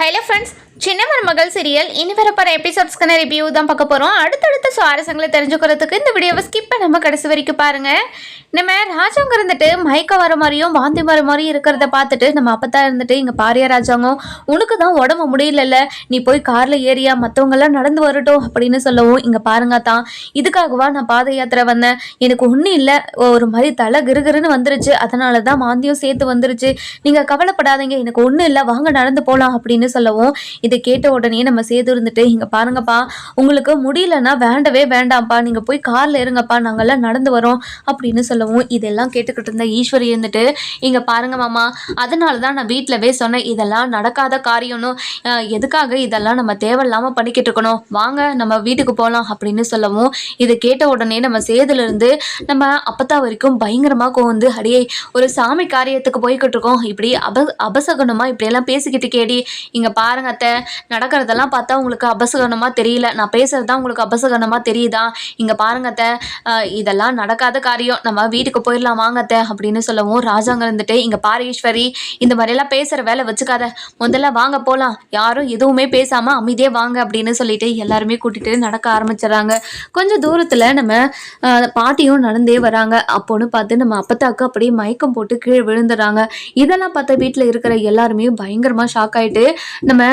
Hello friends, சின்ன மருமகள் serial இனி வரப்போகிற எபிசோட்ஸ்க்கான ரிவ்யூ தான் பார்க்க போகிறோம். அடுத்தடுத்த சுவாரஸ்யங்களை தெரிஞ்சுக்கிறதுக்கு இந்த வீடியோவை ஸ்கிப் பண்ணாமல் கடைசி வரைக்கும் பாருங்கள். நம்ம ராஜாங்க இருந்துட்டு மயக்க வர மாதிரியும் வாந்தி வர மாதிரியும் இருக்கிறத பார்த்துட்டு நம்ம அப்பத்தான் இருந்துட்டு இங்கே பாரியா ராஜாங்கம், உனக்கு தான் உடம்பு முடியலல்ல, நீ போய் காரில் ஏறியா, மற்றவங்கெல்லாம் நடந்து வரட்டும் அப்படின்னு சொல்லவும், இங்கே பாருங்க தான், இதுக்காகவா நான் பாத யாத்திரை வந்தேன், எனக்கு ஒன்றும் இல்லை, ஒரு மாதிரி தலை கிருகிருன்னு வந்துருச்சு, அதனால தான் வாந்தியும் சேர்த்து வந்துருச்சு, நீங்கள் கவலைப்படாதீங்க, எனக்கு ஒன்றும் இல்லை, வாங்க நடந்து போகலாம் அப்படின்னு சொல்லவும், இதை கேட்ட உடனே நம்ம சேது இருந்துட்டு, இங்கே பாருங்கப்பா, உங்களுக்கு முடியலன்னா வேண்டவே வேண்டாம்ப்பா, நீங்கள் போய் காரில் இருங்கப்பா, நாங்கள்லாம் நடந்து வரோம் அப்படின்னு சொல்லவும், இதெல்லாம் கேட்டுக்கிட்டு இருந்த ஈஸ்வரி இருந்துட்டு, இங்கே பாருங்க மாமா, அதனால தான் நான் வீட்டிலவே சொன்னேன், இதெல்லாம் நடக்காத காரியம்னு, எதுக்காக இதெல்லாம் நம்ம தேவையில்லாமல் பண்ணிக்கிட்டு இருக்கணும், வாங்க நம்ம வீட்டுக்கு போகலாம் அப்படின்னு சொல்லவும், இதை கேட்ட உடனே நம்ம சேதுலேருந்து நம்ம அப்பத்தா வரைக்கும் பயங்கரமாக வந்து, அடியே ஒரு சாமி காரியத்துக்கு போய்கிட்டு இருக்கோம், இப்படி அபசகனமாக இப்படியெல்லாம் பேசிக்கிட்டு கேடி, இங்கே பாருங்க அத்தை, நடக்கிறதெல்லாம் பார்த்தா உங்களுக்கு அபசகனமாக தெரியல, நான் பேசுறது தான் உங்களுக்கு அபசகனமாக தெரியுதா, இங்கே பாருங்க அத்தை, இதெல்லாம் நடக்காத காரியம், நம்ம வீட்டுக்கு போயிடலாம் வாங்க அத்தை அப்படின்னு சொல்லவும், ராஜாங்க இருந்துட்டு, இங்கே பாரு ஈஸ்வரி, இந்த மாதிரியெல்லாம் பேசுகிற வேலை வச்சுக்காத, முதல்ல வாங்க போகலாம், யாரும் எதுவுமே பேசாமல் அமைதியே வாங்க அப்படின்னு சொல்லிட்டு எல்லாருமே கூட்டிகிட்டு நடக்க ஆரம்பிச்சிடறாங்க. கொஞ்சம் தூரத்தில் நம்ம பாட்டியும் நடந்தே வராங்க. அப்போன்னு பார்த்து நம்ம அப்பத்தாக்கு அப்படியே மயக்கம் போட்டு கீழே விழுந்துடுறாங்க. இதெல்லாம் பார்த்து வீட்டில் இருக்கிற எல்லாருமே பயங்கரமாக ஷாக் ஆகிட்டு நம்ம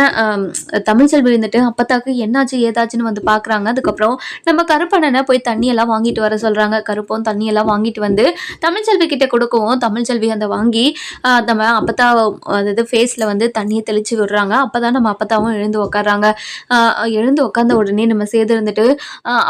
தமிழ்ச்செல்வி இருந்துட்டு அப்பத்தாக்கு என்னாச்சு ஏதாச்சுன்னு வந்து பார்க்குறாங்க. அதுக்கப்புறம் நம்ம கருப்பண்ணனை போய் தண்ணியெல்லாம் வாங்கிட்டு வர சொல்கிறாங்க. கருப்பும் தண்ணியெல்லாம் வாங்கிட்டு வந்து தமிழ்ச்செல்வி கிட்ட கொடுக்கவும், தமிழ்ச்செல்வி அந்த வாங்கி நம்ம அப்பத்தா அதாவது ஃபேஸில் வந்து தண்ணியை தெளித்து விடுறாங்க. அப்போ தான் நம்ம அப்பத்தாவும் எழுந்து உட்காடுறாங்க. எழுந்து உட்காந்த உடனே நம்ம சேது இருந்துட்டு,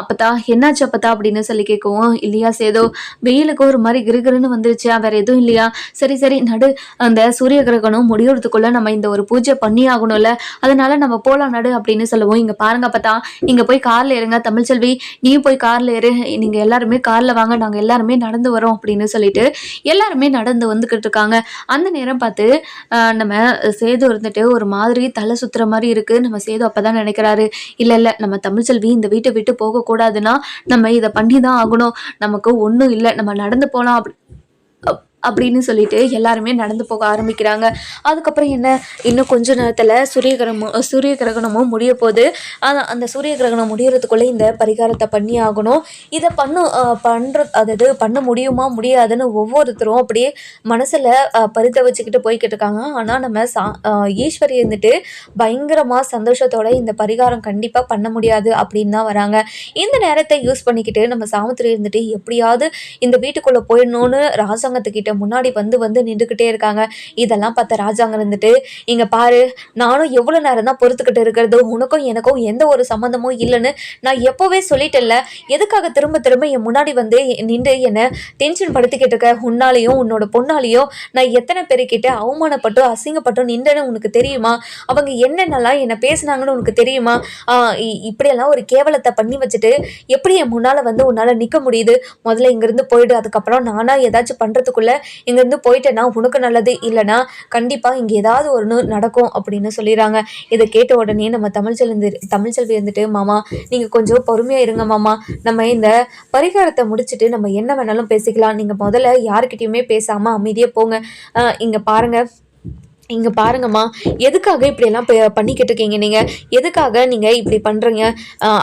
அப்பத்தா என்னாச்சு அப்பத்தா அப்படின்னு சொல்லி கேட்கவும், இல்லையா சேதோ, வெயிலுக்கு ஒரு மாதிரி கிருகிருன்னு வந்துருச்சா, வேற எதுவும் இல்லையா, சரி சரி நடு, அந்த சூரிய கிரகணம் முடியறதுக்குள்ள நம்ம இந்த ஒரு பூஜை பண்ணி ஆகணும்ல, அதனால நம்ம போலாம் நடு அப்படின்னு சொல்லுவோம். இங்க பாருங்க அப்பத்தா, நீங்க போய் கார்ல ஏறுங்க, தமிழ்ச்செல்வி நீயும் போய் கார்ல ஏறு, நீங்க எல்லாருமே கார்ல வாங்க, நாங்க எல்லாருமே நடந்து வரோம் அப்படின்னு சொல்லிட்டு எல்லாருமே நடந்து வந்துகிட்டு இருக்காங்க. அந்த நேரம் பார்த்து நம்ம சேது இருந்துட்டு ஒரு மாதிரி தலை சுத்துற மாதிரி இருக்கு. நம்ம சேது அப்பதான் நினைக்கிறாரு, இல்ல நம்ம தமிழ்ச்செல்வி இந்த வீட்டை விட்டு போக கூடாதுன்னா நம்ம இதை பண்ணி தான் ஆகணும், நமக்கு ஒன்றும் இல்லை, நம்ம நடந்து போகலாம் அப்படின்னு சொல்லிட்டு எல்லாருமே நடந்து போக ஆரம்பிக்கிறாங்க. அதுக்கப்புறம் என்ன, இன்னும் கொஞ்ச நேரத்தில் சூரிய கிரகணமும் முடிய போகுது. அந்த சூரிய கிரகணம் முடியறதுக்குள்ளே இந்த பரிகாரத்தை பண்ணி ஆகணும், இதை அதாவது பண்ண முடியுமா முடியாதுன்னு ஒவ்வொருத்தரும் அப்படியே மனசில் பரித வச்சுக்கிட்டு போய்கிட்டு இருக்காங்க. ஆனால் நம்ம ஈஸ்வரி இருந்துட்டு பயங்கரமாக சந்தோஷத்தோட இந்த பரிகாரம் கண்டிப்பாக பண்ண முடியாது அப்படின்னு தான் வராங்க. இந்த நேரத்தை யூஸ் பண்ணிக்கிட்டு நம்ம சாமுத்திரி இருந்துட்டு எப்படியாவது இந்த வீட்டுக்குள்ளே போயிடணும்னு ராஜாங்கத்துக்கிட்ட முன்னாடி வந்து நின்றுக்கிட்டே இருக்காங்க. இதெல்லாம் பார்த்த ராஜாங்க இருந்துட்டு, இங்க பாரு, நானும் எவ்வளவு நேரம் தான் பொறுத்துக்கிட்டு இருக்கிறது, உனக்கும் எனக்கும் எந்த ஒரு சம்மந்தமும் இல்லைன்னு நான் எப்பவே சொல்லிட்டேன்ல, எதுக்காக திரும்ப திரும்ப என் முன்னாடி வந்து நின்று என்னை டென்ஷன் படுத்திக்கிட்டு இருக்க, உன்னாலையும் உன்னோட பொண்ணாலையும் நான் எத்தனை பேருக்கிட்ட அவமானப்பட்டும் அசிங்கப்பட்டும் நின்றேன்னு உனக்கு தெரியுமா, அவங்க என்னென்னலாம் என்னை பேசினாங்கன்னு உனக்கு தெரியுமா, இப்படியெல்லாம் ஒரு கேவலத்தை பண்ணி வச்சுட்டு எப்படி என் முன்னால வந்து உன்னால நிற்க முடியுது, முதல்ல இங்கிருந்து போயிடு, அதுக்கப்புறம் நானா ஏதாச்சும் பண்றதுக்குள்ள இங்கேருந்து போயிட்டேன்னா உனக்கு நல்லது, இல்லைனா கண்டிப்பாக இங்கே ஏதாவது ஒன்று நடக்கும் அப்படின்னு சொல்லிடுறாங்க. இதை கேட்ட உடனே நம்ம தமிழ்ச்செல்வி இருந்துட்டு, மாமா நீங்கள் கொஞ்சம் பொறுமையாக இருங்க மாமா, நம்ம இந்த பரிகாரத்தை முடிச்சுட்டு நம்ம என்ன வேணாலும் பேசிக்கலாம், நீங்கள் முதல்ல யாருக்கிட்டையுமே பேசாமல் அமைதியாக போங்க, இங்கே பாருங்கம்மா, எதுக்காக இப்படியெல்லாம் பண்ணிக்கிட்டு இருக்கீங்க, நீங்கள் எதுக்காக நீங்கள் இப்படி பண்ணுறீங்க,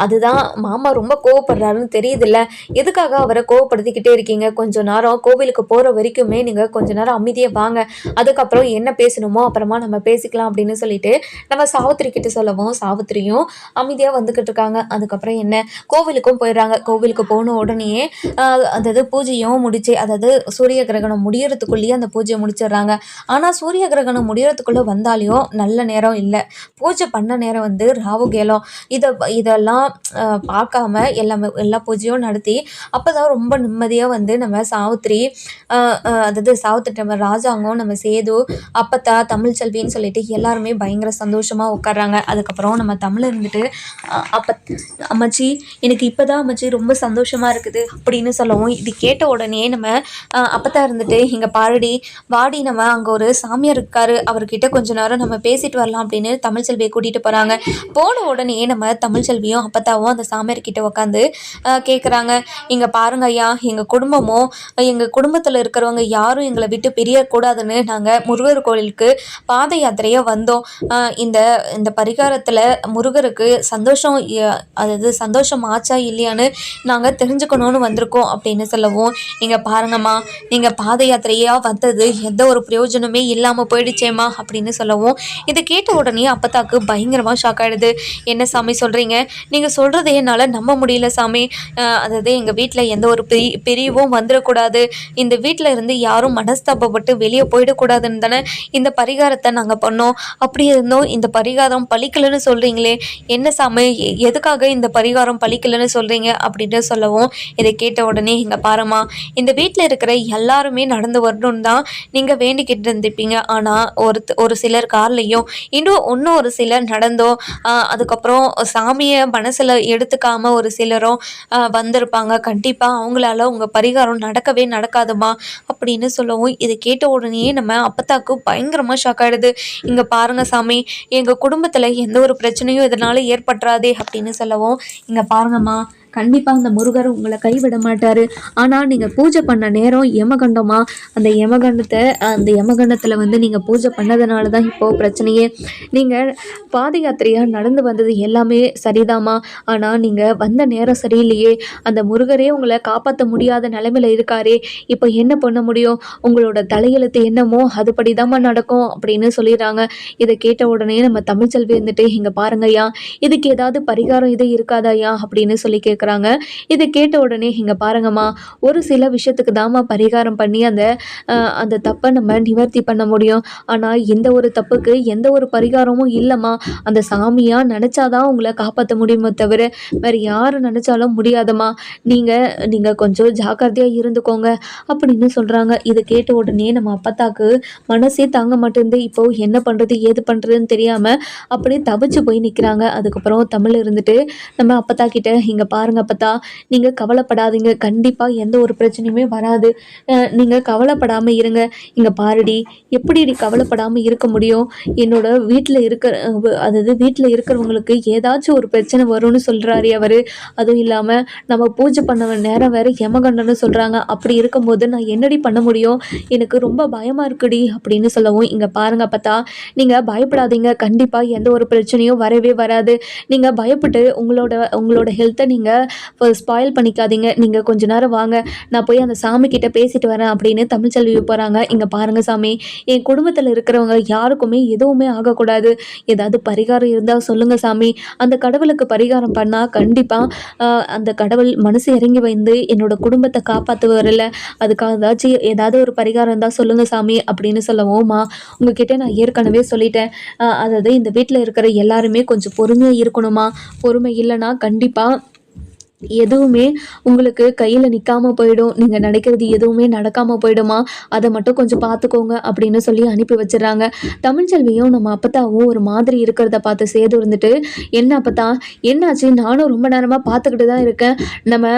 அதுதான் மாமா ரொம்ப கோவப்படுறாருன்னு தெரியுதில்ல, எதுக்காக அவரை கோவப்படுத்திக்கிட்டே இருக்கீங்க, கொஞ்சம் நேரம் கோவிலுக்கு போகிற வரைக்குமே நீங்கள் கொஞ்ச நேரம் அமைதியாக வாங்க, அதுக்கப்புறம் என்ன பேசணுமோ அப்புறமா நம்ம பேசிக்கலாம் அப்படின்னு சொல்லிட்டு நம்ம சாவித்திரி கிட்ட சொல்லவும், சாவித்திரியும் அமைதியாக வந்துக்கிட்டு இருக்காங்க. அதுக்கப்புறம் என்ன, கோவிலுக்கும் போயிடுறாங்க. கோவிலுக்கு போன உடனேயே அதாவது பூஜையும் முடிச்சு, அதாவது சூரிய கிரகணம் முடியறதுக்குள்ளேயே அந்த பூஜையை முடிச்சிடுறாங்க. ஆனால் சூரிய கிரகணம் முடியறதுக்குள்ளே வந்தாலையும் நல்ல நேரம் இல்லை, பூஜை பண்ண நேரம் வந்து ராவு கேலம், இதெல்லாம் பார்க்காம எல்லா பூஜையும் நடத்தி அப்போ தான் ரொம்ப நிம்மதியாக வந்து நம்ம சாவித்திரி நம்ம ராஜாங்கம், நம்ம சேது, அப்பத்தா, தமிழ்ச்செல்வின்னு சொல்லிட்டு எல்லாருமே பயங்கர சந்தோஷமாக உட்காடுறாங்க. அதுக்கப்புறம் நம்ம தமிழ் இருந்துட்டு, அம்மாச்சி எனக்கு இப்போ தான் அம்மாச்சி ரொம்ப சந்தோஷமாக இருக்குது அப்படின்னு சொல்லவும், இது கேட்ட உடனே நம்ம அப்பத்தா இருந்துட்டு, இங்கே பாருடி வாடி, நம்ம அங்கே ஒரு சாமியார் இருக்காரு, அவர்கிட்ட கொஞ்ச நேரம் நம்ம பேசிட்டு வரலாம் அப்படின்னு தமிழ்ச்செல்வியை கூட்டிகிட்டு போகிறாங்க. போன உடனே நம்ம தமிழ்ச்செல்வியும் அப்பத்தாவும் அந்த சாமியார்கிட்ட உட்காந்து கேட்குறாங்க. இங்கே பாருங்க ஐயா, எங்கள் குடும்பமும் எங்கள் குடும்பத்தில் இருக்கிறவங்க யாரும் எங்களை விட்டு பிரியக்கூடாதுன்னு நாங்கள் முருகர் கோயிலுக்கு பாத யாத்திரையாக வந்தோம். இந்த இந்த பரிகாரத்தில் முருகருக்கு சந்தோஷம் அதாவது சந்தோஷம் ஆச்சா இல்லையான்னு நாங்கள் தெரிஞ்சுக்கணும்னு வந்திருக்கோம் அப்படின்னு சொல்லவும், இங்கே பாருங்கம்மா, நீங்கள் பாத யாத்திரையாக வந்தது எந்த ஒரு பிரயோஜனமே இல்லாமல் போயிடுச்சேம்மா அப்படின்னு சொல்லவும், இதை கேட்ட உடனே அப்பத்தாக்கு பயங்கரமாக ஷாக் ஆகிடுது. என்ன சாமி சொல்கிறீங்க? நீங்கள் சொல்கிறத என்னால் நம்ப முடியல சாமி. அதாவது எங்கள் வீட்டில் எந்த ஒரு பிரிவும் வந்துடக்கூடாது, இந்த வீட்டில் இருந்து யாரும் மனஸ்தாபப்பட்டு வெளியே போயிடக்கூடாதுன்னு தானே இந்த பரிகாரத்தை நாங்கள் பண்ணோம். அப்படி இருந்தோம் இந்த பரிகாரம் பலிக்கலைன்னு சொல்கிறீங்களே, என்ன சாமி எதுக்காக இந்த பரிகாரம் பலிக்கலைன்னு சொல்கிறீங்க அப்படின்னு சொல்லவும், இதை கேட்ட உடனே இங்கே பாருமா, இந்த வீட்டில் இருக்கிற எல்லாருமே நடந்து வரணும்னு தான் நீங்கள் வேண்டிக்கிட்டு இருந்திருப்பீங்க. ஆனால் ஒரு சிலர் கார்லையும் இன்னும் ஒரு சிலர் நடந்தோம், அதுக்கப்புறம் சாமியை மனசில் எடுத்துக்காமல் ஒரு சிலரும் வந்திருப்பாங்க. கண்டிப்பாக அவங்களால உங்கள் பரிகாரம் நடக்கவே நடக்காதுமா அப்படின்னு சொல்லவும், இதை கேட்ட உடனே நம்ம அப்பத்தாக்கு பயங்கரமாக ஷாக் ஆகிடுது. இங்கே பாருங்கள் சாமி, எங்கள் குடும்பத்தில் எந்த ஒரு பிரச்சனையும் இதனால் ஏற்பட்டுறாதே அப்படின்னு சொல்லவும், இங்கே பாருங்கம்மா, கண்டிப்பாக அந்த முருகர் உங்களை கைவிட மாட்டார். ஆனால் நீங்கள் பூஜை பண்ண நேரம் யமகண்டமா, அந்த யமகண்டத்தில் வந்து நீங்கள் பூஜை பண்ணதுனால தான் இப்போது பிரச்சனையே. நீங்கள் பாத யாத்திரையாக நடந்து வந்தது எல்லாமே சரிதாம்மா, ஆனால் நீங்கள் வந்த நேரம் சரியில்லையே. அந்த முருகரே உங்களை காப்பாற்ற முடியாத நிலைமையில் இருக்காரே, இப்போ என்ன பண்ண முடியும்? உங்களோட தலையெழுத்து என்னமோ அதுபடி தாம்மா நடக்கும் அப்படின்னு சொல்லிடுறாங்க. இதை கேட்ட உடனே நம்ம தமிழ்ச்செல்வி வந்துட்டு, இங்கே பாருங்கய்யா, இதுக்கு ஏதாவது பரிகாரம் இது இருக்காதாயா அப்படின்னு சொல்லி கேட்குறாங்க. இதை கேட்ட உடனே, இங்கே பாருங்கம்மா, ஒரு சில விஷயத்துக்கு தாம்மா பரிகாரம் பண்ணி அந்த தப்பை நம்ம நிவர்த்தி பண்ண முடியும். ஆனால் எந்த ஒரு தப்புக்கு எந்த ஒரு பரிகாரமும் இல்லைம்மா. அந்த சாமியாக நினச்சாதான் உங்களை காப்பாற்ற முடியுமோ தவிர வேறு யார் நினச்சாலும் முடியாதம்மா. நீங்கள் கொஞ்சம் ஜாக்கிரதையாக இருந்துக்கோங்க அப்படின்னு சொல்கிறாங்க. இதை கேட்ட உடனே நம்ம அப்பத்தாக்கு மனசே தாங்க மாட்டேங்குது. இப்போ என்ன பண்ணுறது ஏது பண்ணுறதுன்னு தெரியாமல் அப்படியே தவிச்சு போய் நிற்கிறாங்க. அதுக்கப்புறம் தமிழ் இருந்துட்டு நம்ம அப்பத்தா கிட்ட, இங்கே பாருங்க அப்பத்தா, நீங்கள் கவலைப்படாதீங்க, கண்டிப்பாக எந்த ஒரு பிரச்சனையுமே வராது, நீங்கள் கவலைப்படாமல் இருங்க. இங்கே பாருடி, எப்படி கவலைப்படாமல் இருக்க முடியும்? என்னோட வீட்டில் இருக்கிறவங்களுக்கு ஏதாச்சும் ஒரு பிரச்சனை வரும்னு சொல்கிறாரு அவர். அதுவும் இல்லாமல் நம்ம பூஜை பண்ண நேரம் வேறு யமகண்டன்னு சொல்கிறாங்க. அப்படி இருக்கும்போது நான் என்னடி பண்ண முடியும்? எனக்கு ரொம்ப பயமாக இருக்குடி அப்படின்னு சொல்லவும், இங்கே பாருங்க அப்பத்தா, நீங்கள் பயப்படாதீங்க, கண்டிப்பாக எந்த ஒரு பிரச்சனையும் வரவே வராது. நீங்கள் பயப்பட்டு உங்களோட ஹெல்த்தை நீங்கள் ஸ்பாயில் பண்ணிக்காதீங்க. நீங்கள் கொஞ்ச நேரம் வாங்க, நான் போய் அந்த சாமி கிட்ட பேசிட்டு வரேன் அப்படின்னு தமிழ்ச்செல்வி போகிறாங்க. இங்கே பாருங்க சாமி, என் குடும்பத்தில் இருக்கிறவங்க யாருக்குமே எதுவுமே ஆகக்கூடாது, ஏதாவது பரிகாரம் இருந்தால் சொல்லுங்கள் சாமி. அந்த கடவுளுக்கு பரிகாரம் பண்ணால் கண்டிப்பாக அந்த கடவுள் மனசு இறங்கி வந்து என்னோட குடும்பத்தை காப்பாற்றுவரில்ல, அதுக்காக ஏதாவது ஒரு பரிகாரம் இருந்தால் சொல்லுங்கள் சாமி அப்படின்னு சொல்லவும்மா, உங்ககிட்ட நான் ஏற்கனவே சொல்லிட்டேன், அதாவது இந்த வீட்டில் இருக்கிற எல்லாருமே கொஞ்சம் பொறுமையாக இருக்கணுமா. பொறுமை இல்லைன்னா கண்டிப்பாக எதுவுமே உங்களுக்கு கையில் நிற்காமல் போயிடும், நீங்கள் நினைக்கிறது எதுவுமே நடக்காமல் போயிடுமா, அதை மட்டும் கொஞ்சம் பார்த்துக்கோங்க அப்படின்னு சொல்லி அனுப்பி வச்சிடறாங்க. தமிழ்ச்செல்வியும் நம்ம அப்பத்தாவும் ஒரு மாதிரி இருக்கிறத பார்த்து சேது இருந்துட்டு, என்ன அப்பத்தா என்னாச்சு? நானும் ரொம்ப நேரமாக பார்த்துக்கிட்டு தான் இருக்கேன், நம்ம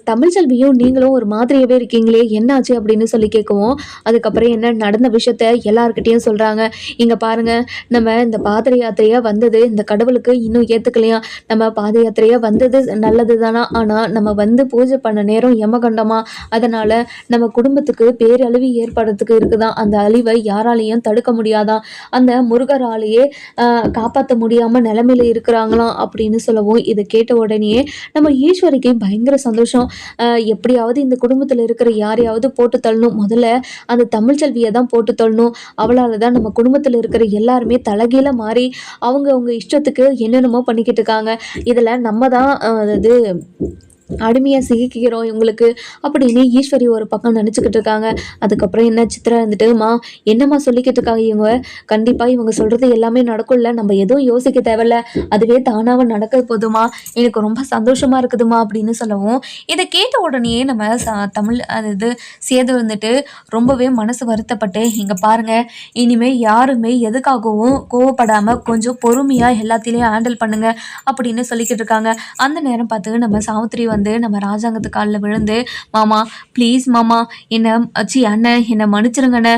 தமிழ்ச்செல்வியும் நீங்களும் ஒரு மாதிரியாகவே இருக்கீங்களே, என்னாச்சு அப்படின்னு சொல்லி கேட்கவும், அதுக்கப்புறம் என்ன நடந்த விஷயத்த எல்லாருக்கிட்டையும் சொல்கிறாங்க. இங்கே பாருங்கள், நம்ம இந்த பாத யாத்திரையாக வந்தது இந்த கடவுளுக்கு இன்னும் ஏற்றுக்கலையா, நம்ம பாத யாத்திரையாக வந்தது நல்லது தானா, ஆனால் நம்ம வந்து பூஜை பண்ண நேரம் யமகண்டமா, அதனால் நம்ம குடும்பத்துக்கு பேரழிவு ஏற்படுறதுக்கு இருக்குதான், அந்த அழிவை யாராலையும் தடுக்க முடியாதான், அந்த முருகராலேயே காப்பாற்ற முடியாமல் நிலைமையில இருக்கிறாங்களாம் அப்படின்னு சொல்லவும், இதை கேட்ட உடனே நம்ம ஈஸ்வரிக்கு பயங்கர சந்தோஷம். எப்படியாவது இந்த குடும்பத்தில் இருக்கிற யாரையாவது போட்டு தள்ளணும், முதல்ல அந்த தமிழ்ச்செல்வியை தான் போட்டு தள்ளணும், அவளால் தான் நம்ம குடும்பத்தில் இருக்கிற எல்லாருமே தலைகீழ மாறி அவங்க இஷ்டத்துக்கு என்னென்னமோ பண்ணிக்கிட்டு இருக்காங்க, இதில் நம்ம தான் அதாவது அடிமையாக சிக்கிக்கிறோம் இவங்களுக்கு அப்படின்னு ஈஸ்வரி ஒரு பக்கம் நினச்சிக்கிட்டு இருக்காங்க. அதுக்கப்புறம் என்ன சித்ரா இருந்துட்டுமா, என்னம்மா சொல்லிக்கிட்டு இருக்காங்க இவங்க, கண்டிப்பாக இவங்க சொல்கிறது எல்லாமே நடக்கும்ல, நம்ம எதுவும் யோசிக்க தேவையில்ல, அதுவே தானாக நடக்க போதுமா, எனக்கு ரொம்ப சந்தோஷமாக இருக்குதுமா அப்படின்னு சொல்லவும், இதை கேட்ட உடனே நம்ம தமிழ் அது சேது இருந்துட்டு ரொம்பவே மனசு வருத்தப்பட்டு, இங்கே பாருங்கள், இனிமேல் யாருமே எதுக்காகவும் கோவப்படாமல் கொஞ்சம் பொறுமையாக எல்லாத்திலையும் ஹேண்டில் பண்ணுங்க அப்படின்னு சொல்லிக்கிட்டு இருக்காங்க. அந்த நேரம் பார்த்து நம்ம சாவித்திரி வந்து வந்து நம்ம ராஜாங்கத்து காலில் விழுந்து, மாமா ப்ளீஸ் மாமா என்னை அண்ணன் என்னை மன்னிச்சிருங்கண்ணே,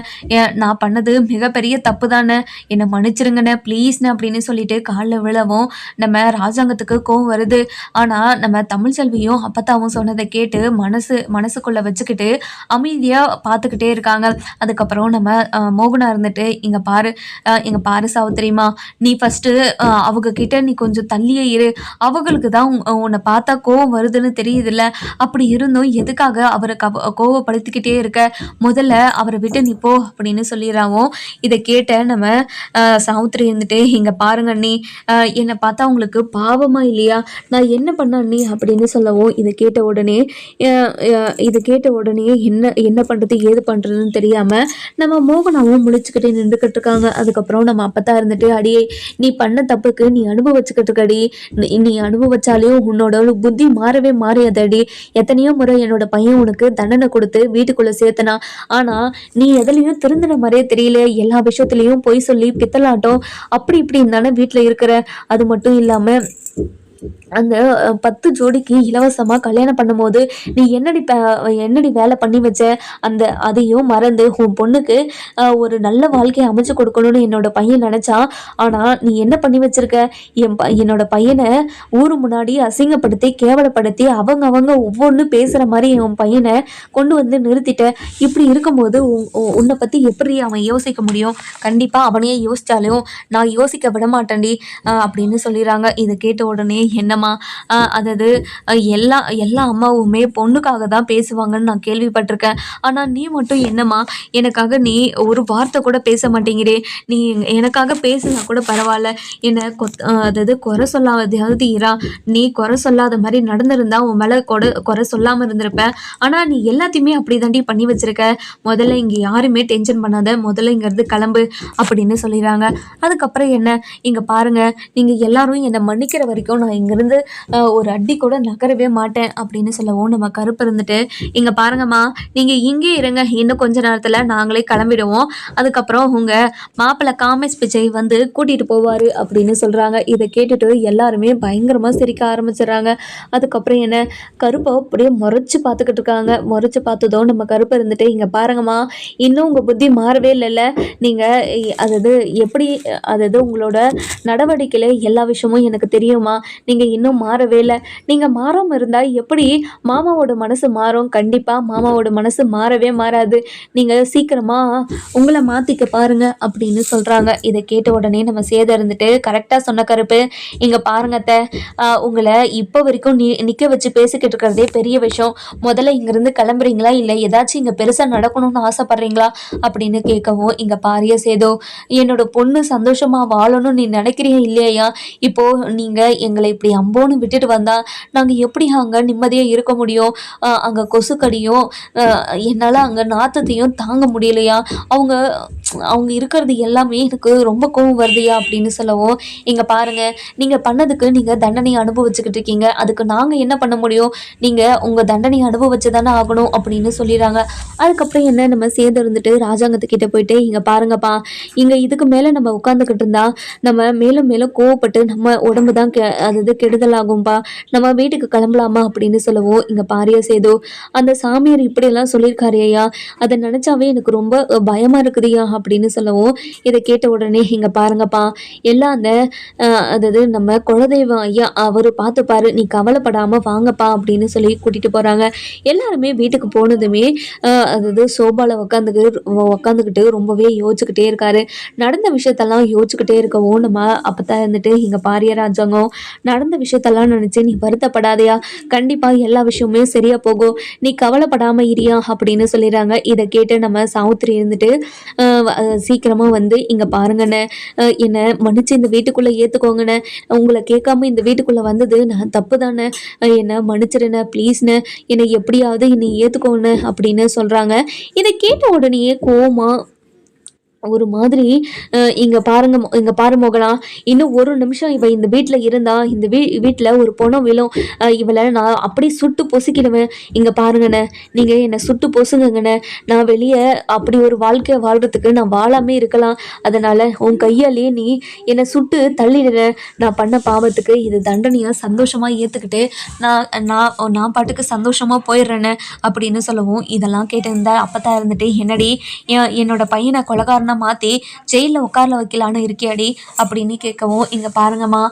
நான் பண்ணது மிகப்பெரிய தப்பு தானே, என்னை மன்னிச்சிருங்கண்ணே ப்ளீஸ்ண்ணே அப்படின்னு சொல்லிட்டு காலில் விழவும் நம்ம ராஜாங்கத்துக்கு கோவம் வருது. ஆனால் நம்ம தமிழ்ச்செல்வியும் அப்பத்தாவும் சொன்னதை கேட்டு மனசுக்குள்ளே வச்சுக்கிட்டு அமைதியாக பார்த்துக்கிட்டே இருக்காங்க. அதுக்கப்புறம் நம்ம மோகனா இருந்துட்டு, இங்கே பாரு சாவித்திரிமா, நீ ஃபஸ்ட்டு அவங்க கிட்ட நீ கொஞ்சம் தள்ளியே இரு, அவங்களுக்கு தான் உன்னை பார்த்தா கோவம் வருதுன்னு தெரியுதுல்ல, அப்படி இருந்தும் எதுக்காக அவரை கோவப்படுத்திக்கிட்டே இருக்க, முதல்ல அவரை விட்டு நீ போ அப்படின்னு சொல்லிடுறாவும். இதை கேட்ட நம்ம சாவித்திரி இருந்துட்டு, இங்கே பாருங்க அண்ணி, என்னை பார்த்தா உங்களுக்கு பாவமா இல்லையா, நான் என்ன பண்ண அண்ணி அப்படின்னு சொல்லவும், இதை கேட்ட உடனே என்ன பண்ணுறது ஏது பண்ணுறதுன்னு தெரியாமல் நம்ம மோகனாவும் முழிச்சுக்கிட்டே நின்றுக்கிட்டு இருக்காங்க. அதுக்கப்புறம் நம்ம அப்பத்தான் இருந்துட்டு, அடியே நீ பண்ண தப்புக்கு நீ அனுபவிச்சுக்கிட்டு இருக்கடி, நீ அனுபவிச்சாலையும் உன்னோட புத்தி மாறவே மாறியதடி, எத்தனையோ முறை என்னோட பையன் உனக்கு தண்டனை கொடுத்து வீட்டுக்குள்ள சேர்த்தனா, ஆனா நீ எதுலையும் திருந்தின மாதிரியே தெரியல, எல்லா விஷயத்துலயும் பொய் சொல்லி பித்தலாட்டம் அப்படி இப்படின்னு தானே வீட்டுல இருக்கிற. அது மட்டும் இல்லாம அந்த 10 ஜோடிக்கு இலவசமாக கல்யாணம் பண்ணும்போது நீ என்னடி வேலை பண்ணி வச்ச, அதையும் மறந்து உன் பொண்ணுக்கு ஒரு நல்ல வாழ்க்கையை அமைச்சு கொடுக்கணும்னு என்னோட பையன் நினச்சா, ஆனால் நீ என்ன பண்ணி வச்சிருக்க, என்னோட பையனை ஊர் முன்னாடி அசிங்கப்படுத்தி கேவலப்படுத்தி அவங்க ஒவ்வொன்று பேசுகிற மாதிரி என் பையனை கொண்டு வந்து நிறுத்திட்ட. இப்படி இருக்கும்போது உன்னை பற்றி எப்படி அவன் யோசிக்க முடியும், கண்டிப்பாக அவனையே யோசித்தாலும் நான் யோசிக்க விட மாட்டேன்டி அப்படின்னு சொல்லிடுறாங்க. இதை கேட்ட உடனே, என்னம்மா அதாவது எல்லா அம்மாவுமே பொண்ணுக்காக தான் பேசுவாங்கன்னு நான் கேள்விப்பட்டிருக்கேன், ஆனால் நீ மட்டும் என்னம்மா எனக்காக நீ ஒரு வார்த்தை கூட பேச மாட்டேங்கிறே, நீ எனக்காக பேசுனா கூட பரவாயில்ல, என்னை அதாவது குறை சொல்லாதாவது இரா, நீ குறை சொல்லாத மாதிரி நடந்திருந்தா உன் மேலே குறை சொல்லாமல் இருந்திருப்பேன், ஆனால் நீ எல்லாத்தையுமே அப்படி தாண்டி பண்ணி வச்சிருக்க, முதல்ல இங்கே யாருமே டென்ஷன் பண்ணாத, முதல்ல இங்கேருந்து கிளம்பு அப்படின்னு சொல்லிடுறாங்க. அதுக்கப்புறம் என்ன, இங்கே பாருங்க, நீங்கள் எல்லாரும் என்னை மன்னிக்கிற வரைக்கும் நான் இங்கேருந்து ஒரு அடி கூட நகரவே மாட்டேன் அப்படின்னு சொல்லவும் நம்ம கருப்பு இருந்துட்டு, இங்கே பாருங்கம்மா, நீங்கள் இங்கே இருங்க, இன்னும் கொஞ்ச நேரத்தில் நாங்களே கிளம்பிடுவோம், அதுக்கப்புறம் உங்கள் மாப்பிள்ளை காமேஷ் பிச்சை வந்து கூட்டிகிட்டு போவார் அப்படின்னு சொல்கிறாங்க. இதை கேட்டுட்டு எல்லாருமே பயங்கரமாக சிரிக்க ஆரம்பிச்சிடுறாங்க. அதுக்கப்புறம் என்ன, கருப்பை அப்படியே முறைச்சி பார்த்துக்கிட்டு இருக்காங்க. முறைச்சி பார்த்ததும் நம்ம கருப்பு இருந்துட்டு, இங்கே பாருங்கம்மா, இன்னும் உங்கள் புத்தி மாறவே இல்லைல்ல, நீங்கள் அதாவது உங்களோட நடவடிக்கையில் எல்லா விஷயமும் எனக்கு தெரியுமா, நீங்கள் இன்னும் மாறவே இல்லை, நீங்கள் மாறாமல் இருந்தால் எப்படி மாமாவோட மனசு மாறும், கண்டிப்பாக மாமாவோட மனசு மாறவே மாறாது, நீங்கள் சீக்கிரமாக உங்களை மாற்றிக்க பாருங்க அப்படின்னு சொல்கிறாங்க. இதை கேட்ட உடனே நம்ம சேதம் இருந்துட்டு, கரெக்டாக சொன்ன கருப்பு, இங்கே பாருங்கத்த, உங்களை இப்போ வரைக்கும் நிற்க வச்சு பேசிக்கிட்டு இருக்கிறதே பெரிய விஷயம், முதல்ல இங்கேருந்து கிளம்புறீங்களா இல்லை ஏதாச்சும் இங்கே பெருசாக நடக்கணும்னு ஆசைப்பட்றீங்களா அப்படின்னு கேட்கவும், இங்கே பாரிய சேதோ, என்னோட பொண்ணு சந்தோஷமாக வாழணும்னு நீ நினைக்கிறியா இல்லையா, இப்போது நீங்கள் எங்களை இப்படி அம்போன்னு விட்டுட்டு வந்தால் நாங்கள் எப்படி அங்கே நிம்மதியாக இருக்க முடியும், அங்கே கொசுக்கடியும் என்னால் அங்கே நாத்தத்தையும் தாங்க முடியலையா, அவங்க இருக்கிறது எல்லாமே எனக்கு ரொம்ப கோவம் வருதுயா அப்படின்னு சொல்லவும், இங்கே பாருங்கள், நீங்கள் பண்ணதுக்கு நீங்கள் தண்டனையை அனுபவிச்சுக்கிட்டு இருக்கீங்க, அதுக்கு நாங்கள் என்ன பண்ண முடியும், நீங்கள் உங்கள் தண்டனையை அனுபவிச்சு தானே ஆகணும் அப்படின்னு சொல்லிடுறாங்க. அதுக்கப்புறம் என்ன, நம்ம சேர்ந்து இருந்துட்டு ராஜாங்கத்துக்கிட்ட போயிட்டு, இங்கே பாருங்கப்பா, இங்கே இதுக்கு மேலே நம்ம உட்காந்துக்கிட்டு இருந்தால் நம்ம மேலும் மேலும் கோவப்பட்டு நம்ம உடம்பு தான் அதாவது கெடுதலாகும்பா, நம்ம வீட்டுக்கு கிளம்பலாமா அப்படின்னு சொல்லவும், இங்கே பாரியா சேது, அந்த சாமியார் இப்படியெல்லாம் சொல்லியிருக்காரையா, அதை நினச்சாவே எனக்கு ரொம்ப பயமாக இருக்குதுயா அப்படின்னு சொல்லவும், இதை கேட்ட உடனே, இங்கே பாருங்கப்பா, எல்லாம் அதாவது நம்ம குலதெய்வம் ஐயா அவர் பார்த்துப்பாரு, நீ கவலைப்படாமல் வாங்கப்பா அப்படின்னு சொல்லி கூட்டிகிட்டு போகிறாங்க. எல்லாருமே வீட்டுக்கு போனதுமே அதாவது சோபாவில் உட்காந்துக்கிட்டு ரொம்பவே யோசிச்சுக்கிட்டே இருக்காரு. நடந்த விஷயத்தெல்லாம் யோசிச்சுக்கிட்டே இருக்கவும் நம்ம அப்போ இருந்துட்டு, இங்கே பாரிய ராஜாங்கம், நடந்த விஷயத்தெல்லாம் நினச்சி நீ வருத்தப்படாதையா, கண்டிப்பாக எல்லா விஷயமுமே சரியாக போகும், நீ கவலைப்படாமல் இரியா அப்படின்னு சொல்லிடுறாங்க. இதை கேட்டு நம்ம சாவித்திரி இருந்துட்டு, சீக்கிரமாக வந்து இங்கே பாருங்கண்ணே, என்னை மன்னிச்சு இந்த வீட்டுக்குள்ளே ஏற்றுக்கோங்கண்ணே, உங்களை கேட்காம இந்த வீட்டுக்குள்ளே வந்தது நான் தப்பு தானே, என்னை மன்னிச்சிடுண்ணே ப்ளீஸ்ண்ணே, என்னை எப்படியாவது என்னை ஏற்றுக்கோண்ணே அப்படின்னு சொல்கிறாங்க. இதை கேட்ட உடனேயே கோவமா ஒரு மாதிரி இங்கே பாரு மோகனா, இன்னும் ஒரு நிமிஷம் இவ இந்த வீட்டில் இருந்தா இந்த வீட்டில் ஒரு பொணம் விழும். இவளை நான் அப்படியே சுட்டு பொசுக்கிடுவேன். இங்கே பாருங்கண்ணே, நீங்கள் என்னை சுட்டு பொசுங்கங்கண்ணே. நான் வெளியே அப்படி ஒரு வாழ்க்கையை வாழ்கிறதுக்கு நான் வாழாமே இருக்கலாம். அதனால் உன் கையாலேயே நீ என்னை சுட்டு தள்ளிடுறேன். நான் பண்ண பாவத்துக்கு இது தண்டனையாக சந்தோஷமாக ஏற்றுக்கிட்டு நான் நான் நான் பாட்டுக்கு சந்தோஷமாக போயிடுறேன்னு அப்படின்னு சொல்லவும், இதெல்லாம் கேட்டிருந்தா அப்பதான் இருந்துட்டு, என்னடி என்னோட பையனை கொலைகாரனா மாற்றி ஜெயிலில் உட்கார வைக்கலான்னு இருக்கியாடி அப்படின்னு கேட்கவும், இங்கே பாருங்கம்மா,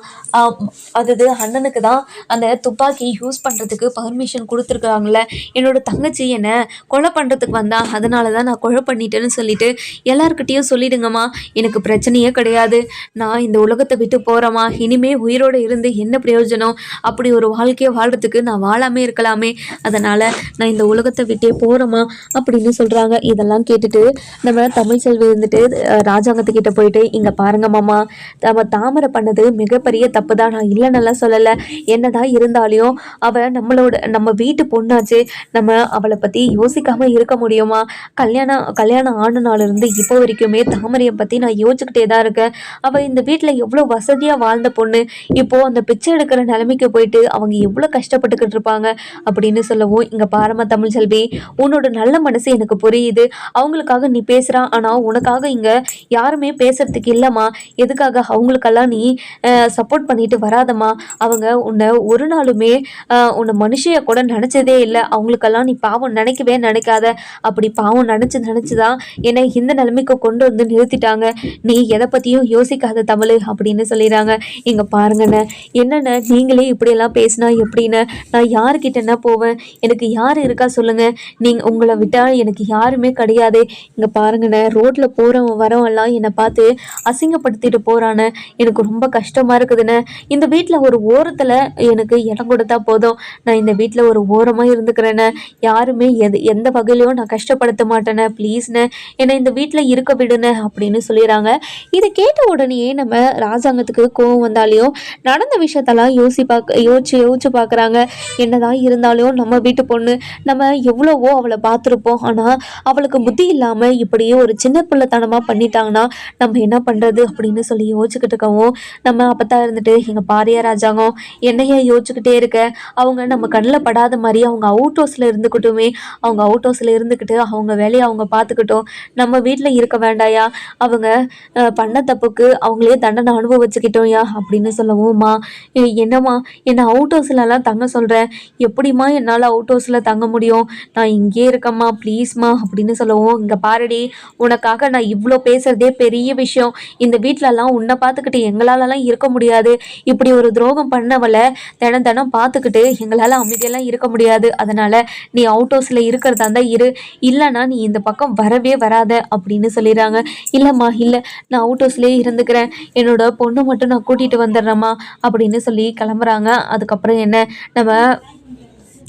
அது அண்ணனுக்கு தான் அந்த துப்பாக்கி யூஸ் பண்ணுறதுக்கு பர்மிஷன் கொடுத்துருக்காங்கள. என்னோட தங்கச்சி என்னை கொலை பண்ணுறதுக்கு வந்தா, அதனால தான் நான் கொலை பண்ணிட்டேன்னு சொல்லிட்டு எல்லாருக்கிட்டேயும் சொல்லிடுங்கம்மா. எனக்கு பிரச்சனையே கிடையாது. நான் இந்த உலகத்தை விட்டு போகிறேம்மா. இனிமே உயிரோடு இருந்து என்ன பிரயோஜனம்? அப்படி ஒரு வாழ்க்கையை வாழ்கிறதுக்கு நான் வாழாமே இருக்கலாமே. அதனால் நான் இந்த உலகத்தை விட்டே போகிறேம்மா அப்படின்னு சொல்கிறாங்க. இதெல்லாம் கேட்டுட்டு நம்ம தமிழ்செல்வி இருந்துட்டு ராஜாங்கத்துக்கிட்ட போயிட்டு, இங்கே பாருங்க மாமா, நம்ம தாமரை பண்ணது மிகப்பெரிய தப்பு தான். நான் இல்லைன்னெல்லாம் சொல்லலை. என்னதான் இருந்தாலையும் அவள் நம்ம வீட்டு பொண்ணாச்சு. நம்ம அவளை பற்றி யோசிக்காமல் இருக்க முடியுமா? கல்யாணம் ஆன நாளிலிருந்து இப்போ வரைக்குமே தாமரையை பற்றி நான் யோசிச்சுக்கிட்டே தான் இருக்கேன். அவள் இந்த வீட்டில் எவ்வளோ வசதியாக வாழ்ந்த பொண்ணு. இப்போது அந்த பிச்சை எடுக்கிற நிலைமைக்கு போயிட்டு அவங்க எவ்வளோ கஷ்டப்பட்டுக்கிட்டு இருப்பாங்க அப்படின்னு சொல்லவும், இங்கே பாரமா தமிழ்செல்வி, உன்னோட நல்ல மனசு எனக்கு புரியுது. அவங்களுக்காக நீ பேசுகிறான், ஆனால் உனக்காக இங்கே யாருமே பேசுறதுக்கு இல்லைம்மா. எதுக்காக அவங்களுக்கெல்லாம் நீ சப்போர்ட் பண்ணிட்டு வராதம்மா. அவங்க உன்னை ஒரு நாளுமே உன்னை மனுஷைய கூட நினச்சதே இல்லை. அவங்களுக்கெல்லாம் நீ பாவம் நினைக்கவே நினைக்காத. அப்படி பாவம் நினச்சி தான் என்னை இந்த நிலைமைக்கு கொண்டு வந்து நிறுத்திட்டாங்க. நீ எதை பற்றியும் யோசிக்காத தமிழ் அப்படின்னு சொல்லிடுறாங்க. இங்கே பாருங்கண்ணே, என்னென்ன நீங்களே இப்படியெல்லாம் பேசினா எப்படின்னு? நான் யாருக்கிட்டேன்னா போவேன்? எனக்கு யார் இருக்கா சொல்லுங்கள்? நீங்கள் உங்களை விட்டால் எனக்கு யாருமே கிடையாது. இங்கே பாருங்கண்ணே, ரோட்டில் போகிறவன் வரவெல்லாம் என்னை பார்த்து அசிங்கப்படுத்திட்டு போகிறானே, எனக்கு ரொம்ப கஷ்டமாக இருக்குதுண்ணே. இந்த வீட்டில் ஒரு ஓரத்தில் எனக்கு இடம் கொடுத்தா போதும். நான் இந்த வீட்டில் ஒரு ஓரமாக இருந்துக்கிறேண்ணே. யாருமே எந்த வகையிலையும் நான் கஷ்டப்படுத்த மாட்டேனே. ப்ளீஸ்ண்ணே, என்னை இந்த வீட்டில் இருக்க விடுண்ணே அப்படின்னு சொல்லிடுறாங்க. இதை கேட்ட உடனே நம்ம ராஜாங்கத்துக்கு கோவம் வந்தாலையும் நடந்த விஷயத்தெல்லாம் யோசிச்சு பார்க்குறாங்க. என்னதான் இருந்தாலும் நம்ம வீட்டு பொண்ணு, நம்ம எவ்வளவோ அவளை பார்த்துருப்போம். ஆனால் அவளுக்கு புத்தி இல்லாமல் இப்படியே ஒரு சின்ன பிள்ளைத்தனமாக பண்ணிட்டாங்கன்னா நம்ம என்ன பண்ணுறது அப்படின்னு சொல்லி யோசிச்சுக்கிட்டு இருக்கவும், நம்ம அப்போத்தான் இருந்துட்டு, எங்கள் பாரியா ராஜாங்கம், என்னையா யோசிச்சுக்கிட்டே இருக்க? அவங்க நம்ம கண்ணில் படாத மாதிரி அவங்க அவுட் ஹவுஸில் இருந்துக்கிட்டுமே, அவங்க அவுட் ஹவுஸில் இருந்துக்கிட்டு அவங்க வேலையை அவங்க பார்த்துக்கிட்டோம். நம்ம வீட்டில் இருக்க வேண்டாயா? அவங்க பண்ண தப்புக்கு அவங்களே தண்டனை அனுபவிச்சுக்கிட்டோம்யா அப்படின்னு சொல்லவும்மா, என்னம்மா என்னை அவுட் ஹவுஸ்லலாம் தங்க சொல்கிறேன்? எப்படிம்மா என்னால் அவுட் ஹவுஸில் தங்க முடியும்? நான் இங்கே இருக்கம்மா, ப்ளீஸ்மா அப்படின்னு சொல்லவும், இங்கே பாருடி, உனக்காக நான் இவ்வளோ பேசுகிறதே பெரிய விஷயம். இந்த வீட்டிலலாம் உன்னை பார்த்துக்கிட்டு எங்களாலலாம் இருக்க முடியாது. இப்படி ஒரு துரோகம் பண்ணவளை தினம் பார்த்துக்கிட்டு எங்களால் அமைதியெல்லாம் இருக்க முடியாது. அதனால் நீ அவுட் ஹவுஸில் இருக்கிறதா இருந்தால் இரு, இல்லைனா நீ இந்த பக்கம் வரவே வராத அப்படின்னு சொல்லிடுறாங்க. இல்லைம்மா, இல்லை, நான் அவுட் ஹவுஸ்லேயே இருந்துக்கிறேன். என்னோட பொண்ணு மட்டும் நான் கூட்டிகிட்டு வந்துடுறேம்மா அப்படின்னு சொல்லி கிளம்புறாங்க. அதுக்கப்புறம் என்ன, நம்ம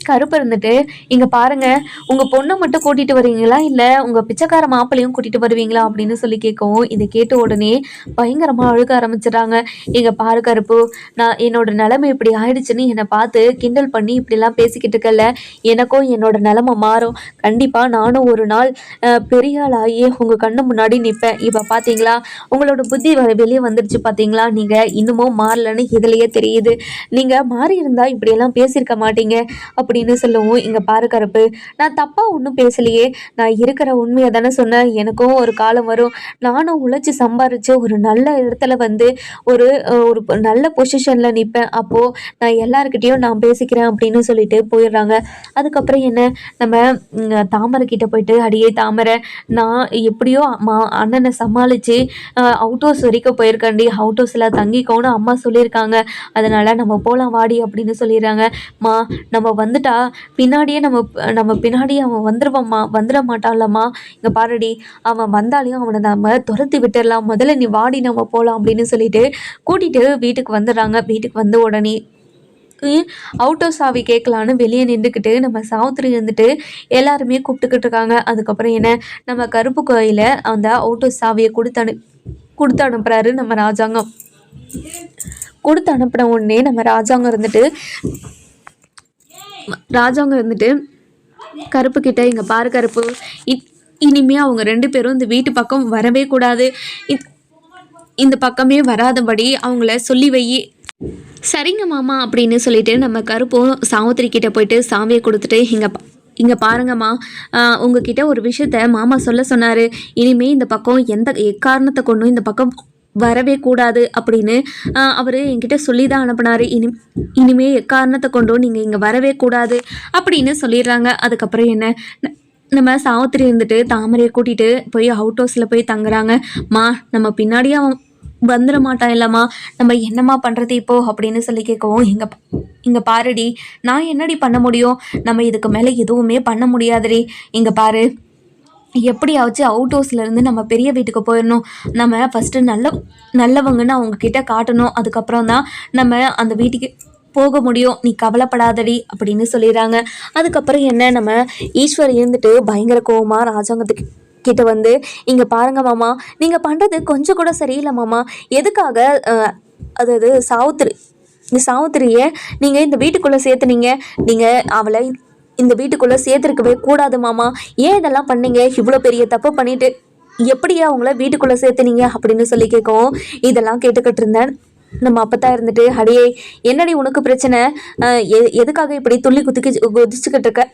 கருப்பு இருந்துட்டு, இங்கே பாருங்கள், உங்கள் பொண்ணை மட்டும் கூட்டிகிட்டு வருவீங்களா இல்லை உங்கள் பிச்சைக்கார மாப்பிள்ளையும் கூட்டிகிட்டு வருவீங்களா அப்படின்னு சொல்லி கேட்கவும், இதை கேட்ட உடனே பயங்கரமாக அழுக ஆரம்பிச்சிடறாங்க. இங்கே பாரு கருப்பு, நான் என்னோட நிலைமை இப்படி ஆயிடுச்சுன்னு என்னை பார்த்து கிண்டல் பண்ணி இப்படிலாம் பேசிக்கிட்டு இருக்கல. எனக்கும் என்னோட நிலைமை மாறும். கண்டிப்பாக நானும் ஒரு நாள் பெரிய ஆளாகி உங்கள் கண்ணு முன்னாடி நிற்பேன். இப்போ பார்த்தீங்களா, உங்களோட புத்தி வெளியே வந்துடுச்சு பார்த்தீங்களா? நீங்கள் இன்னமும் மாறலன்னு இதுலையே தெரியுது. நீங்கள் மாறி இருந்தால் இப்படியெல்லாம் பேசியிருக்க மாட்டீங்க அப்படின்னு சொல்லவும், இங்கே பாரு கருப்பு, நான் தப்பாக ஒன்றும் பேசலையே. நான் இருக்கிற உண்மையை தானே சொன்னேன். எனக்கும் ஒரு காலம் வரும். நானும் உழைச்சி சம்பாரித்து ஒரு நல்ல இடத்துல வந்து ஒரு ஒரு நல்ல பொசிஷனில் நிற்பேன். அப்போது நான் எல்லாருக்கிட்டேயும் நான் பேசிக்கிறேன் அப்படின்னு சொல்லிட்டு போயிடுறாங்க. அதுக்கப்புறம் என்ன, நம்ம தாமரை கிட்ட போயிட்டு, அடியே தாமரை, நான் எப்படியோ அண்ணனை சமாளித்து அவுட் ஹவுஸ் வரைக்கும் போயிருக்கேன்டி. அவுட் ஹவுஸில் தங்கிக்கோன்னு அம்மா சொல்லியிருக்காங்க. அதனால் நம்ம போகலாம் வாடி அப்படின்னு சொல்லிடுறாங்க. நம்ம வந்துட்டா பின்னாடியே நம்ம பின்னாடியே அவன் வந்துட மாட்டான்லம்மா. இங்கே பாருடி, அவன் வந்தாலையும் அவனை நம்ம துரத்தி விட்டுடலாம். முதல்ல நீ வாடி, நம்ம போகலாம் அப்படின்னு சொல்லிட்டு கூட்டிகிட்டு வீட்டுக்கு வந்துடுறாங்க. வீட்டுக்கு வந்த உடனே அவுட் ஹவுஸ் சாவி கேட்கலான்னு வெளியே நின்றுக்கிட்டு நம்ம சாவித்திரி இருந்துட்டு எல்லாருமே கூப்பிட்டுக்கிட்டு இருக்காங்க. அதுக்கப்புறம் என்ன, நம்ம கருப்பு கோயில அந்த அவுட் ஹவுஸ் சாவியை கொடுத்து அனுப்புகிறாரு நம்ம ராஜாங்கம். கொடுத்து அனுப்பின உடனே நம்ம ராஜாங்கம் இருந்துட்டு கருப்பு கிட்ட, இங்கே பாரு கருப்பு, இனிமே அவங்க 2 பேரும் இந்த வீட்டு பக்கம் வரவே கூடாது. இந்த பக்கமே வராதபடி அவங்கள சொல்லி வை. சரிங்க மாமா அப்படின்னு சொல்லிட்டு நம்ம கருப்பும் சாவித்திரி கிட்ட போயிட்டு சாவியை கொடுத்துட்டு இங்கே பாருங்கம்மா, உங்ககிட்ட ஒரு விஷயத்த மாமா சொல்ல சொன்னார். இனிமே இந்த பக்கம் எந்த எக்காரணத்தை கொண்டும் இந்த பக்கம் வரவே கூடாது அப்படின்னு அவர் என்கிட்ட சொல்லி தான் அனுப்புனார். இனிமே எக்காரணத்தை கொண்டும் நீங்கள் இங்கே வரவே கூடாது அப்படின்னு சொல்லிடுறாங்க. அதுக்கப்புறம் என்ன, நம்ம சாவித்திரி இருந்துட்டு தாமரையை கூட்டிகிட்டு போய் அவுட் ஹவுஸில் போய் தங்குறாங்க. நம்ம பின்னாடியே அவன் வந்துட மாட்டான் இல்லைம்மா, நம்ம என்னம்மா பண்ணுறது இப்போ அப்படின்னு சொல்லி கேட்கவும், இங்கே பாருடி, நான் என்னடி பண்ண முடியும், நம்ம இதுக்கு மேலே எதுவுமே பண்ண முடியாதுடி. இங்கே பாரு, எப்படியாச்சும் அவுட் ஹவுஸ்லேருந்து நம்ம பெரிய வீட்டுக்கு போயிடணும். நம்ம ஃபஸ்ட்டு நல்லவங்கன்னு அவங்கக்கிட்ட காட்டணும். அதுக்கப்புறம் தான் நம்ம அந்த வீட்டுக்கு போக முடியும். நீ கவலைப்படாதடி அப்படின்னு சொல்லிடுறாங்க. அதுக்கப்புறம் என்ன, நம்ம ஈஸ்வர் இருந்துட்டு பயங்கர கோவமாக ராஜாங்கத்துக்கு கிட்ட வந்து, இங்கே பாருங்க மாமா, நீங்கள் பண்ணுறது கொஞ்சம் கூட சரியில்லை மாமா. எதுக்காக அதாவது சாவித்திரியை நீங்கள் இந்த வீட்டுக்குள்ளே சேர்த்துனீங்க? நீங்கள் அவளை இந்த வீட்டுக்குள்ளே சேர்த்துருக்கவே கூடாது மாமா. ஏன் இதெல்லாம் பண்ணீங்க? இவ்வளோ பெரிய தப்பு பண்ணிட்டு எப்படியா அவங்கள வீட்டுக்குள்ளே சேர்த்துனீங்க அப்படின்னு சொல்லி கேட்கவும், இதெல்லாம் கேட்டுக்கிட்டு இருந்தேன். நம்ம அப்பத்தான் இருந்துட்டு, அடியே என்னடி உனக்கு பிரச்சனை, எதுக்காக இப்படி துள்ளி குதிச்சுக்கிட்டு இருக்க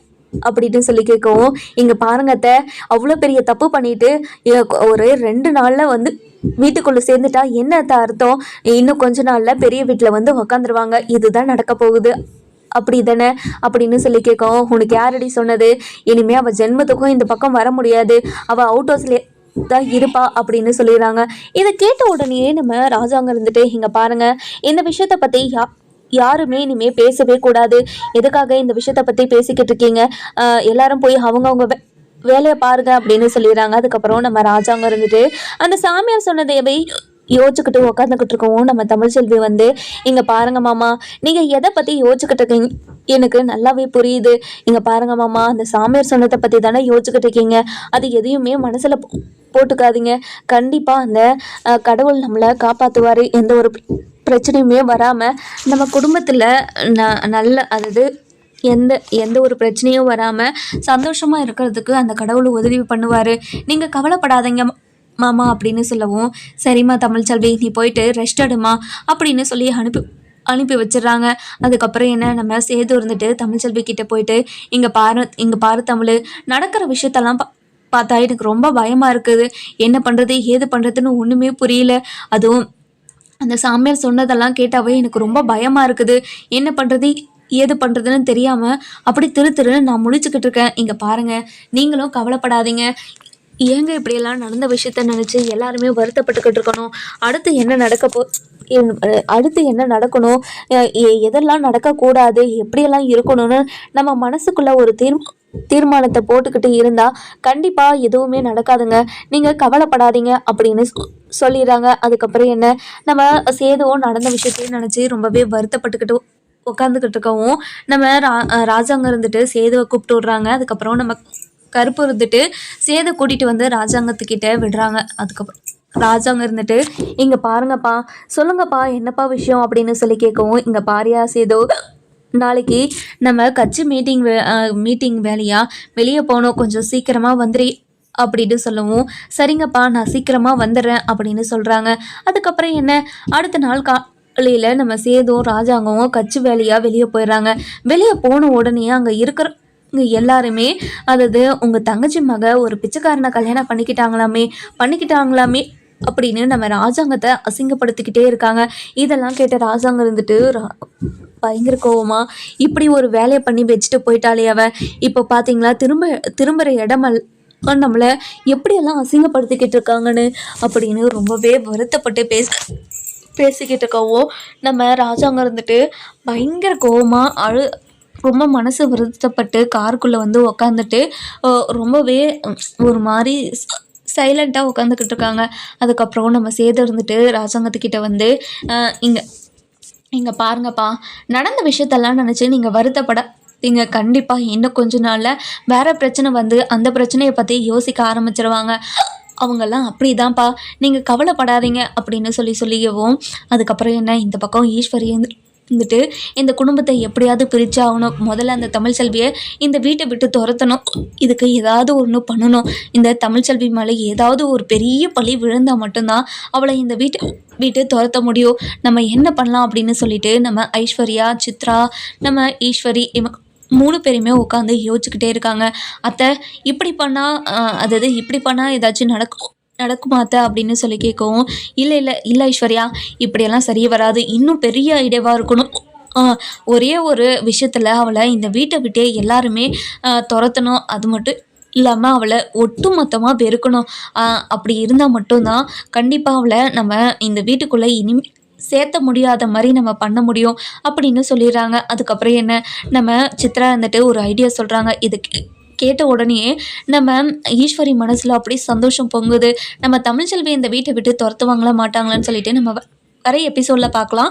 அப்படின்னு சொல்லி கேட்கவும், இங்கே பாருங்க அத்தை, அவ்வளோ பெரிய தப்பு பண்ணிட்டு ஒரு 2 நாளில் வந்து வீட்டுக்குள்ளே சேர்ந்துட்டா என்ன அர்த்தம்? இன்னும் கொஞ்ச நாளில் பெரிய வீட்டில் வந்து உக்காந்துருவாங்க. இதுதான் நடக்க போகுது அப்படி தானே அப்படின்னு சொல்லி கேட்கவும், உனக்கு யாரடி சொன்னது? இனிமே அவள் ஜென்மத்துக்கும் இந்த பக்கம் வர முடியாது, அவள் அவுட் ஹவுஸ்லேயே தான் இருப்பா அப்படின்னு சொல்லிடுறாங்க. இதை கேட்ட உடனே நம்ம ராஜாங்க இருந்துட்டு, இங்கே பாருங்க, இந்த விஷயத்தை பற்றி யாருமே இனிமேல் பேசவே கூடாது. எதுக்காக இந்த விஷயத்தை பற்றி பேசிக்கிட்டு இருக்கீங்க? எல்லாரும் போய் அவங்கவுங்க வேலையை பாருங்க அப்படின்னு சொல்லிடுறாங்க. அதுக்கப்புறம் நம்ம ராஜாங்க இருந்துட்டு அந்த சாமியார் சொன்னதையவே யோசிச்சுக்கிட்டு உக்காந்துக்கிட்டு இருக்கவும், நம்ம தமிழ்ச்செல்வி வந்து, இங்கே பாருங்க மாமா, நீங்கள் எதை பற்றி யோசிச்சுக்கிட்டு இருக்கீங்க எனக்கு நல்லாவே புரியுது. இங்கே பாருங்க மாமா, அந்த சாமியார் சொன்னதை பற்றி தானே யோசிச்சுக்கிட்டு இருக்கீங்க. அது எதையுமே மனசில் போட்டுக்காதீங்க. கண்டிப்பாக அந்த கடவுள் நம்மளை காப்பாற்றுவார். எந்த ஒரு பிரச்சனையுமே வராமல் நம்ம குடும்பத்தில் அதாவது எந்த ஒரு பிரச்சனையும் வராமல் சந்தோஷமாக இருக்கிறதுக்கு அந்த கடவுள் உதவி பண்ணுவார். நீங்கள் கவலைப்படாதீங்க மாமா அப்படின்னு சொல்லவும், சரிம்மா தமிழ்ச்செல்வி, நீ போயிட்டு ரெஸ்ட் எடுமா அப்படின்னு சொல்லி அனுப்பி வச்சிடுறாங்க. அதுக்கப்புறம் என்ன, நம்ம சேது இருந்துட்டு தமிழ்ச்செல்வி கிட்டே போயிட்டு, இங்கே பாரு தமிழ், நடக்கிற விஷயத்தெல்லாம் பார்த்தா எனக்கு ரொம்ப பயமாக இருக்குது. என்ன பண்ணுறது ஏது பண்ணுறதுன்னு ஒன்றுமே புரியல. அதுவும் அந்த சாமியார் சொன்னதெல்லாம் கேட்டாவே எனக்கு ரொம்ப பயமாக இருக்குது. என்ன பண்ணுறது ஏது பண்ணுறதுன்னு தெரியாமல் அப்படி திருன்னு நான் முழிச்சுக்கிட்டு இருக்கேன். இங்கே பாருங்கள், நீங்களும் கவலைப்படாதீங்க. ஏங்க இப்படியெல்லாம் நடந்த விஷயத்த நினச்சி எல்லாருமே வருத்தப்பட்டுக்கிட்டு இருக்கணும்? அடுத்து என்ன நடக்கணும், எதெல்லாம் நடக்கக்கூடாது, எப்படியெல்லாம் இருக்கணும்னு நம்ம மனசுக்குள்ள ஒரு தீர்மானத்தை போட்டுக்கிட்டு இருந்தால் கண்டிப்பாக எதுவுமே நடக்காதுங்க. நீங்கள் கவலைப்படாதீங்க அப்படின்னு சொல்லிடுறாங்க. அதுக்கப்புறம் என்ன, நம்ம சேதுவும் நடந்த விஷயத்தையும் நினச்சி ரொம்பவே வருத்தப்பட்டுக்கிட்டு உட்காந்துக்கிட்டு இருக்கவும், நம்ம ராஜாங்க இருந்துட்டு சேதுவை கூப்பிட்டு விட்றாங்க. அதுக்கப்புறம் நம்ம கருப்பு இருந்துட்டு சேதை கூட்டிகிட்டு வந்து ராஜாங்கத்துக்கிட்ட விடுறாங்க. அதுக்கப்புறம் ராஜாங்க இருந்துட்டு, இங்கே பாருங்கப்பா, சொல்லுங்கப்பா என்னப்பா விஷயம் அப்படின்னு சொல்லி கேட்கவும், இங்கே பாரியா சேதோ, நாளைக்கு நம்ம கட்சி மீட்டிங் வேலையாக வெளியே போகணும், கொஞ்சம் சீக்கிரமாக வந்துடு அப்படின்னு சொல்லவும், சரிங்கப்பா நான் சீக்கிரமாக வந்துடுறேன் அப்படின்னு சொல்கிறாங்க. அதுக்கப்புறம் என்ன, அடுத்த நாள் காலையில் நம்ம சேதும் ராஜாங்கவும் கட்சி வேலையாக வெளியே போயிடுறாங்க. வெளியே போன உடனே அங்கே இருக்கிற எல்லாருமே, அதாவது உங்கள் தங்கச்சி மக ஒரு பிச்சைக்காரனை கல்யாணம் பண்ணிக்கிட்டாங்களாமே அப்படின்னு நம்ம ராஜாங்கத்தை அசிங்கப்படுத்திக்கிட்டே இருக்காங்க. இதெல்லாம் கேட்ட ராஜாங்கம் இருந்துட்டு பயங்கர கோவமா, இப்படி ஒரு வேலையை பண்ணி வச்சுட்டு போயிட்டாலே அவ, இப்போ பார்த்தீங்களா திரும்புகிற இடமெல்லாம் நம்மளை எப்படியெல்லாம் அசிங்கப்படுத்திக்கிட்டு இருக்காங்கன்னு அப்படின்னு ரொம்பவே வருத்தப்பட்டு பேசிக்கிட்டு இருக்கவோ, நம்ம ராஜாங்க இருந்துட்டு பயங்கர கோவமாக ரொம்ப மனசு வருத்தப்பட்டு காருக்குள்ளே வந்து உக்காந்துட்டு ரொம்பவே ஒரு மாதிரி சைலண்ட்டாக உட்காந்துக்கிட்டு இருக்காங்க. அதுக்கப்புறம் நம்ம சேது இருந்துட்டு ராஜாங்கத்துக்கிட்ட வந்து, இங்கே பாருங்கப்பா, நடந்த விஷயத்தெல்லாம் நினச்சி நீங்கள் வருத்தப்படாதீங்க. கண்டிப்பாக இன்னும் கொஞ்ச நாளில் வேறு பிரச்சனை வந்து அந்த பிரச்சனையை பற்றி யோசிக்க ஆரம்பிச்சிருவாங்க. அவங்கெல்லாம் அப்படி தான்ப்பா, நீங்கள் கவலைப்படாதீங்க அப்படின்னு சொல்லியவும், அதுக்கப்புறம் என்ன, இந்த பக்கம் ஈஸ்வரி வந்துட்டு இந்த குடும்பத்தை எப்படியாவது பிரிச்சாகணும். முதல்ல அந்த தமிழ்செல்வியை இந்த வீட்டை விட்டு துரத்தணும். இதுக்கு ஏதாவது ஒன்று பண்ணணும். இந்த தமிழ்செல்வி மேலே ஏதாவது ஒரு பெரிய பழி விழுந்தால் மட்டும்தான் அவளை இந்த வீட்டை துரத்த முடியும். நம்ம என்ன பண்ணலாம் அப்படின்னு சொல்லிட்டு நம்ம ஐஸ்வர்யா, சித்ரா, நம்ம ஈஸ்வரி 3 பேருமே உட்காந்து யோசிச்சுக்கிட்டே இருக்காங்க. அத்தை இப்படி பண்ணால் அதாவது இப்படி பண்ணால் ஏதாச்சும் நடக்குமா அத்தை அப்படின்னு சொல்லி கேட்கவும், இல்லை ஐஸ்வர்யா, இப்படியெல்லாம் சரி வராது. இன்னும் பெரிய ஐடியாவாக இருக்கணும். ஒரே ஒரு விஷயத்தில் அவளை இந்த வீட்டை விட்டே எல்லாருமே துரத்தணும். அது மட்டும் இல்லாமல் அவளை ஒட்டு மொத்தமாக வெறுக்கணும். அப்படி இருந்தால் மட்டும்தான் கண்டிப்பாக அவளை நம்ம இந்த வீட்டுக்குள்ளே சேர்த்த முடியாத மாதிரி நம்ம பண்ண முடியும் அப்படின்னு சொல்லிடுறாங்க. அதுக்கப்புறம் என்ன, நம்ம சித்ரா வந்துட்டு ஒரு ஐடியா சொல்கிறாங்க. இது கேட்ட உடனே நம்ம ஈஸ்வரி மனசில் அப்படி சந்தோஷம் பொங்குது. நம்ம தமிழ்செல்வி இந்த வீட்டை விட்டு துரத்துவாங்களா மாட்டாங்களான்னு சொல்லிட்டு நம்ம வர எபிசோடில் பார்க்கலாம்.